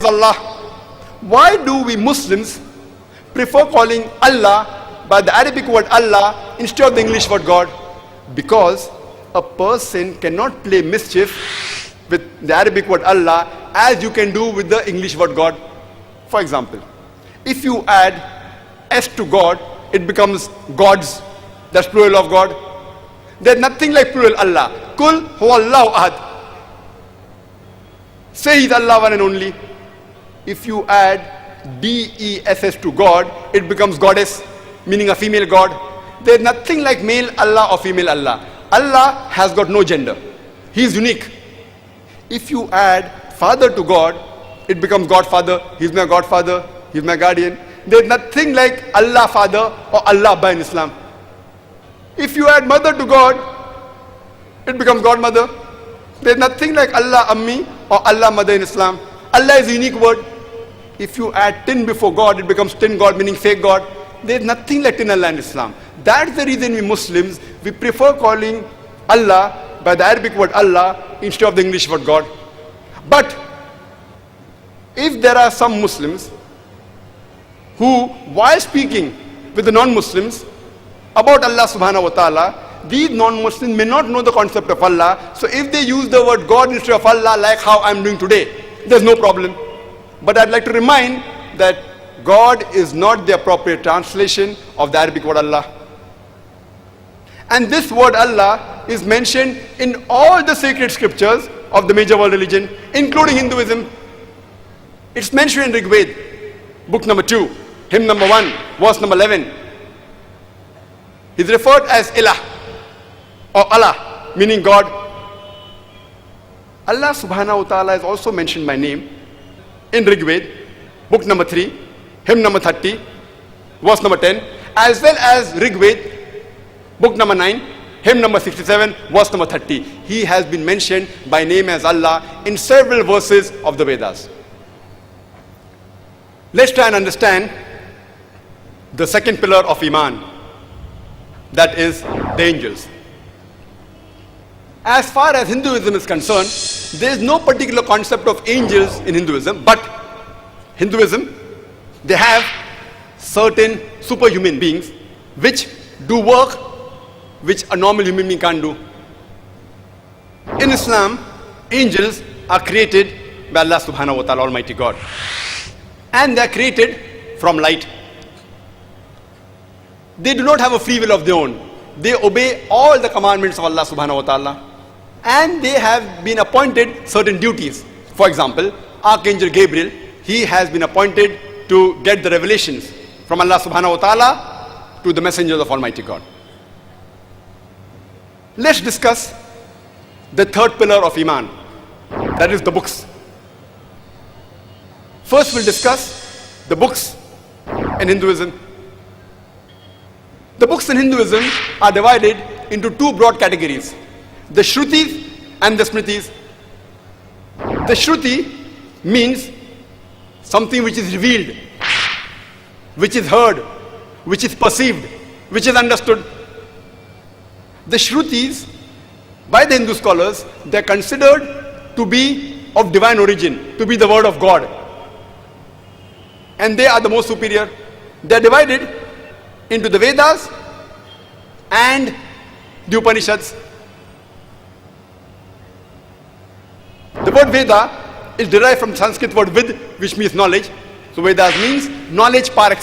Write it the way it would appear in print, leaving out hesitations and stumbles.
Allah. Why do we Muslims prefer calling Allah by the Arabic word Allah instead of the English word God? Because a person cannot play mischief with the Arabic word Allah as you can do with the English word God. For example, if you add S to God, it becomes gods. That's plural of God. There's nothing like plural Allah. Kul huwallahu ahad. Say He's Allah one and only. If you add D-E-S-S to God, it becomes goddess, meaning a female God. There's nothing like male Allah or female Allah. Allah has got no gender. He is unique. If you add father to God, it becomes Godfather. He's my Godfather. He's my guardian. There's nothing like Allah Father or Allah Abba in Islam. If you add mother to God, it becomes Godmother. There's nothing like Allah Ammi or Allah Mother in Islam. Allah is a unique word. If you add tin before God, it becomes tin God, meaning fake God. There's nothing like tin Allah in Islam. That's the reason we Muslims, we prefer calling Allah by the Arabic word Allah instead of the English word God. But if there are some Muslims who, while speaking with the non-Muslims about Allah subhanahu wa ta'ala, these non-Muslims may not know the concept of Allah. So if they use the word God instead of Allah, like how I'm doing today, there's no problem. But I'd like to remind that God is not the appropriate translation of the Arabic word Allah. And this word Allah is mentioned in all the sacred scriptures of the major world religion, including Hinduism. It's mentioned in Rig Veda, book number 2, hymn number 1, verse number 11. He's referred as Ilah or Allah, meaning God. Allah subhanahu wa ta'ala is also mentioned by name in Rig Veda, book number 3, hymn number 30, verse number 10, as well as Rig Veda, book number 9, hymn number 67, verse number 30. He has been mentioned by name as Allah in several verses of the Vedas. Let's try and understand the second pillar of Iman, that is the angels. As far as Hinduism is concerned, there is no particular concept of angels in Hinduism, but Hinduism, they have certain superhuman beings which do work which a normal human being can't do. In Islam, angels are created by Allah subhanahu wa ta'ala, Almighty God. And they are created from light. They do not have a free will of their own. They obey all the commandments of Allah subhanahu wa ta'ala. And they have been appointed certain duties. For example, Archangel Gabriel, he has been appointed to get the revelations from Allah subhanahu wa ta'ala to the messengers of Almighty God. Let's discuss the third pillar of Iman, that is the books. First we'll discuss the books in Hinduism. The books in Hinduism are divided into two broad categories, the Shrutis and the Smritis. The Shruti means something which is revealed, which is heard, which is perceived, which is understood. The Shrutis, by the Hindu scholars, they are considered to be of divine origin, to be the word of God. And they are the most superior. They are divided into the Vedas and the Upanishads. The word Veda is derived from Sanskrit word Vid, which means knowledge. So Vedas means knowledge par excellence.